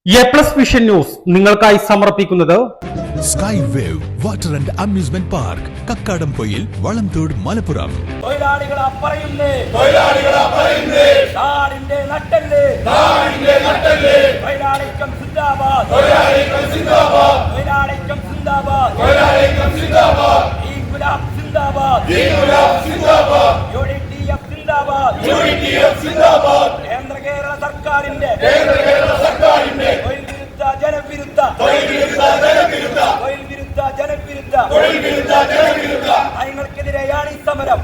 Vision news നിങ്ങൾക്കായി സമർപ്പിക്കുന്നത് sky wave water and amusement park Kakkadampoyil Valamthode Malappuram. നാടിന്റെ നട്ടല് തൊഴിലാളിക്കം സിന്ദാബാദ് ഇൻകുലാബ് സിന്ദാബാദ് യുഡിഎഫ് സിന്ദാബാദ് കേന്ദ്ര കേരള സർക്കാരിന്റെ ജനവിരുദ്ധ നയങ്ങൾക്കെതിരെയാണ് ഈ സമരം.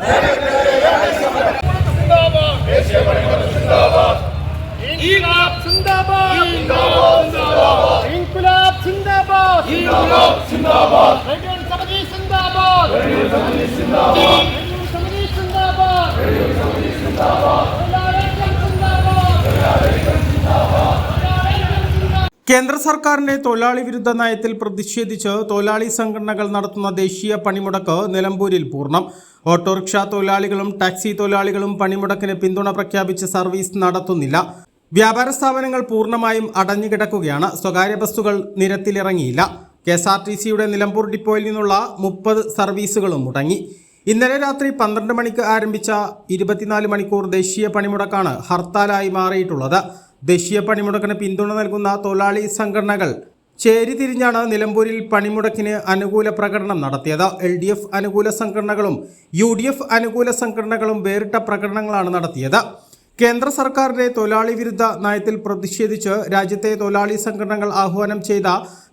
കേന്ദ്ര സർക്കാരിന്റെ തൊഴിലാളി വിരുദ്ധ നയത്തിൽ പ്രതിഷേധിച്ച് തൊഴിലാളി സംഘടനകൾ നടത്തുന്ന ദേശീയ പണിമുടക്ക് നിലമ്പൂരിൽ പൂർണ്ണം. ഓട്ടോറിക്ഷ തൊഴിലാളികളും ടാക്സി തൊഴിലാളികളും പണിമുടക്കിന് പിന്തുണ പ്രഖ്യാപിച്ച് സർവീസ് നടത്തുന്നില്ല. വ്യാപാര സ്ഥാപനങ്ങൾ പൂർണ്ണമായും അടഞ്ഞുകിടക്കുകയാണ്. സ്വകാര്യ ബസ്സുകൾ നിരത്തിലിറങ്ങിയില്ല. KSRTCയുടെ നിലമ്പൂർ ഡിപ്പോയിൽ നിന്നുള്ള 30 സർവീസുകളും മുടങ്ങി. ഇന്നലെ രാത്രി 12 മണിക്ക് ആരംഭിച്ച 24 മണിക്കൂർ ദേശീയ പണിമുടക്കാണ് ഹർത്താലായി മാറിയിട്ടുള്ളത്. ദേശീയ പണിമുടക്കിന് പിന്തുണ നൽകുന്ന തൊഴിലാളി സംഘടനകൾ ചേരിതിരിഞ്ഞാണ് നിലമ്പൂരിൽ പണിമുടക്കിന് അനുകൂല പ്രകടനം നടത്തിയത്. LDF അനുകൂല സംഘടനകളും UDF അനുകൂല സംഘടനകളും വേറിട്ട പ്രകടനങ്ങളാണ് നടത്തിയത്. കേന്ദ്ര സർക്കാരിന്റെ തൊഴിലാളി വിരുദ്ധ നയത്തിൽ പ്രതിഷേധിച്ച് രാജ്യത്തെ തൊഴിലാളി സംഘടനകൾ ആഹ്വാനം ചെയ്ത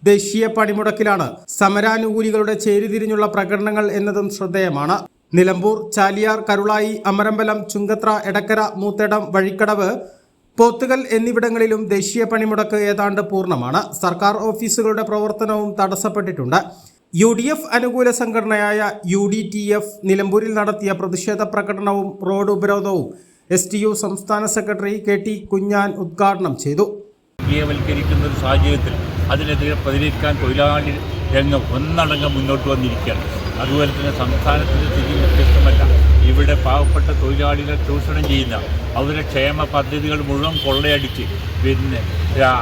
ദേശീയ പണിമുടക്കിലാണ് സമരാനുകൂലികളുടെ ചേരിതിരിഞ്ഞുള്ള പ്രകടനങ്ങൾ എന്നതും ശ്രദ്ധേയമാണ്. നിലമ്പൂർ, ചാലിയാർ, കരുളായി, അമരമ്പലം, ചുങ്കത്ര, എടക്കര, മൂത്തേടം, വഴിക്കടവ്, പോത്തുകൽ എന്നിവിടങ്ങളിലും ദേശീയ പണിമുടക്ക് ഏതാണ്ട് പൂർണ്ണമാണ്. സർക്കാർ ഓഫീസുകളുടെ പ്രവർത്തനവും തടസ്സപ്പെട്ടിട്ടുണ്ട്. UDF അനുകൂല സംഘടനയായ UDTF നിലമ്പൂരിൽ നടത്തിയ പ്രതിഷേധ പ്രകടനവും റോഡ് ഉപരോധവും STU സംസ്ഥാന സെക്രട്ടറി KT കുഞ്ഞാൻ ഉദ്ഘാടനം ചെയ്തു. ീയവൽക്കരിക്കുന്ന ഒരു സാഹചര്യത്തിൽ അതിനെതിരെ പ്രതികരിക്കാൻ തൊഴിലാളി രംഗം ഒന്നടങ്കം മുന്നോട്ട് വന്നിരിക്കുകയാണ്. അതുപോലെ തന്നെ സംസ്ഥാനത്തിൻ്റെ സ്ഥിതി വ്യത്യസ്തമല്ല. ഇവിടെ പാവപ്പെട്ട തൊഴിലാളികൾ ചൂഷണം ചെയ്യുന്ന അവരുടെ ക്ഷേമ പദ്ധതികൾ മുഴുവൻ കൊള്ളയടിച്ച്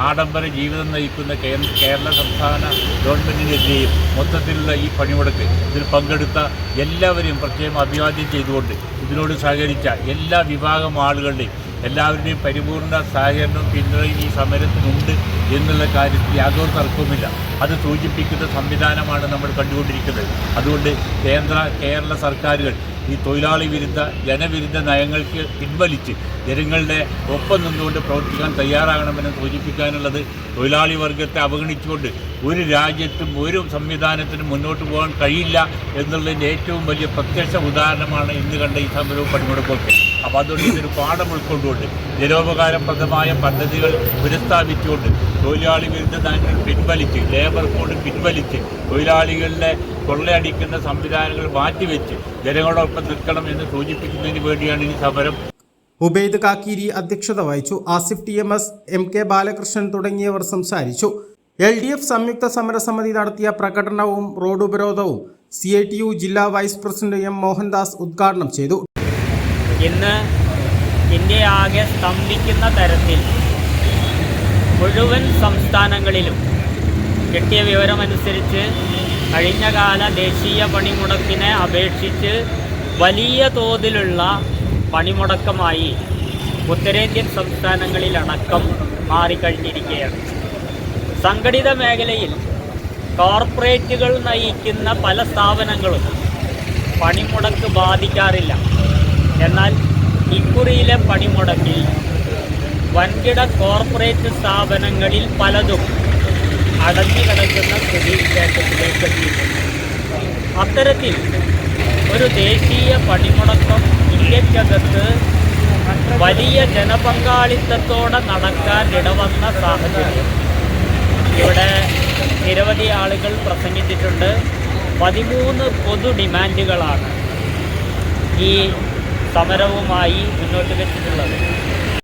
ആഡംബര ജീവിതം നയിക്കുന്ന കേരള സംസ്ഥാന ഗവൺമെൻറ്റിനെതിരെയും മൊത്തത്തിലുള്ള ഈ പണിമുടക്ക് ഇതിൽ പങ്കെടുത്ത എല്ലാവരെയും പ്രത്യേകം അഭിവാദ്യം ചെയ്തുകൊണ്ട് ഇതിനോട് സഹകരിച്ച എല്ലാ വിഭാഗം ആളുകളുടെയും എല്ലാവരുടെയും പരിപൂർണ സഹകരണവും പിന്തുണയും ഈ സമരത്തിനുണ്ട് എന്നുള്ള കാര്യത്തിൽ യാതൊരു തർക്കവുമില്ല. അത് സൂചിപ്പിക്കുന്ന സംവിധാനമാണ് നമ്മൾ കണ്ടുകൊണ്ടിരിക്കുന്നത്. അതുകൊണ്ട് കേരള സർക്കാരുകൾ ഈ തൊഴിലാളി വിരുദ്ധ ജനവിരുദ്ധ നയങ്ങൾക്ക് പിൻവലിച്ച് ജനങ്ങളുടെ ഒപ്പം നിന്നുകൊണ്ട് പ്രവർത്തിക്കാൻ തയ്യാറാകണമെന്ന് സൂചിപ്പിക്കാനുള്ളത്. തൊഴിലാളി വർഗത്തെ അവഗണിച്ചുകൊണ്ട് ഒരു രാജ്യത്തും ഒരു സംവിധാനത്തിനും മുന്നോട്ട് പോകാൻ കഴിയില്ല എന്നുള്ളതിൻ്റെ ഏറ്റവും വലിയ പ്രത്യക്ഷ ഉദാഹരണമാണ് ഇന്ന് കണ്ട ഈ സമരവും പണിമുടക്കൊക്കെ. അപ്പോൾ അതുകൊണ്ട് ഇതൊരു പാഠം ഉൾക്കൊണ്ടുകൊണ്ട് ജനോപകാരപ്രദമായ പദ്ധതികൾ പുനഃസ്ഥാപിച്ചുകൊണ്ട് തൊഴിലാളി വിരുദ്ധ നയങ്ങൾ പിൻവലിച്ച് ലേബർ കോഡ് പിൻവലിച്ച് തൊഴിലാളികളുടെ കൊള്ളയടിക്കുന്ന സംവിധാനങ്ങൾ മാറ്റിവെച്ച് ജനങ്ങളോടൊപ്പം നിൽക്കണം എന്ന് സൂചിപ്പിക്കുന്നതിന് വേണ്ടിയാണ് ഈ സമരം. ഉബൈദ് കാക്കീരി അധ്യക്ഷത വഹിച്ചു. ആസിഫ് TMS, MK ബാലകൃഷ്ണൻ തുടങ്ങിയവർ സംസാരിച്ചു. LDF സംയുക്ത സമരസമിതി നടത്തിയ പ്രകടനവും റോഡ് ഉപരോധവും CITU ജില്ലാ വൈസ് പ്രസിഡന്റ് M മോഹൻദാസ് ഉദ്ഘാടനം ചെയ്തു. ഇന്ന് ഇന്ത്യയാകെ സ്തംഭിക്കുന്ന തരത്തിൽ മുഴുവൻ സംസ്ഥാനങ്ങളിലും കിട്ടിയ വിവരമനുസരിച്ച് കഴിഞ്ഞകാല ദേശീയ പണിമുടക്കിനെ അപേക്ഷിച്ച് വലിയ തോതിലുള്ള പണിമുടക്കമായി ഉത്തരേന്ത്യൻ സംസ്ഥാനങ്ങളിലടക്കം മാറിക്കഴിഞ്ഞിരിക്കുകയാണ്. സംഘടിത മേഖലയിൽ കോർപ്പറേറ്റുകൾ നയിക്കുന്ന പല സ്ഥാപനങ്ങളും പണിമുടക്ക് ബാധിക്കാറില്ല. എന്നാൽ ഇക്കുറിയിലെ പണിമുടക്കിൽ വൻകിട കോർപ്പറേറ്റ് സ്ഥാപനങ്ങളിൽ പലതും അടഞ്ഞു കിടക്കുന്ന സ്ഥിതിവിശേഷത്തിലേക്ക് എത്തിയിട്ടുണ്ട്. അത്തരത്തിൽ ഒരു ദേശീയ പണിമുടക്കം ഇന്ത്യക്കകത്ത് വലിയ ജനപങ്കാളിത്തത്തോടെ നടക്കാൻ ഇടവന്ന സാഹചര്യം ഇവിടെ നിരവധി ആളുകൾ പ്രസംഗിച്ചിട്ടുണ്ട്. 13 പൊതു ഡിമാൻഡുകളാണ് ഈ സമരവുമായി മുന്നോട്ട് വെച്ചിട്ടുള്ളത്.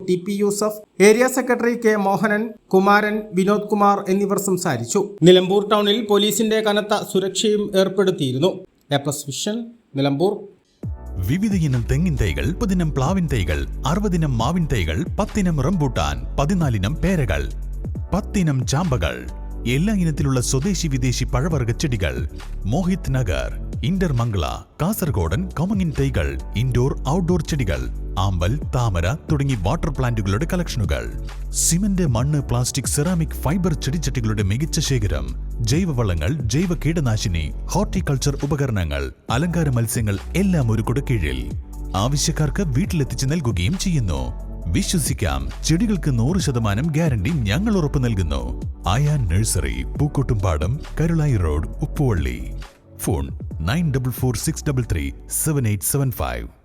TP Yusuf, area secretary K Mohanan, Kumaran, Vinod Kumar എന്നിവർ സംസാരിച്ചു. നിലമ്പൂർ ടൗണിൽ പോലീസിന്റെ കനത്ത സുരക്ഷയും ഏർപ്പെടുത്തിയിരുന്നു. വിഷൻ നിലമ്പൂർ. വിവിധയിനം തെങ്ങിൻ തൈകൾ, 30 ഇനം പ്ലാവിൻ തൈകൾ, 60 ഇനം മാവിൻ തൈകൾ, 10 ഇനം റംബൂട്ടാൻ, 14 ഇനം പേരകൾ. 10 ഇനം ചാമ്പകൾ, എല്ലാ ഇനത്തിലുള്ള സ്വദേശി വിദേശി പഴവർഗ്ഗ ചെടികൾ, മോഹിത് നഗർ, ഇന്റർമംഗള, കാസർഗോഡൻ കമുങ്ങിൻ തൈകൾ, ഇൻഡോർ ഔട്ട്ഡോർ ചെടികൾ, ആമ്പൽ, താമര തുടങ്ങി വാട്ടർ പ്ലാന്റുകളുടെ കളക്ഷനുകൾ, സിമന്റ്, മണ്ണ്, പ്ലാസ്റ്റിക്, സെറാമിക്, ഫൈബർ ചെടിച്ചട്ടികളുടെ മികച്ച ശേഖരം, ജൈവവളങ്ങൾ, ജൈവ കീടനാശിനി, ഹോർട്ടിക്കൾച്ചർ ഉപകരണങ്ങൾ, അലങ്കാര മത്സ്യങ്ങൾ എല്ലാം ഒരു കുടക്കീഴിൽ. ആവശ്യക്കാർക്ക് വീട്ടിലെത്തിച്ച് നൽകുകയും ചെയ്യുന്നു. വിശ്വസിക്കാം, ചെടികൾക്ക് 100% ഗ്യാരണ്ടി ഞങ്ങൾ ഉറപ്പു നൽകുന്നു. Ayan nursery, Pookkottumpadam, Karulai road, Uppuvally. Phone 9446337875.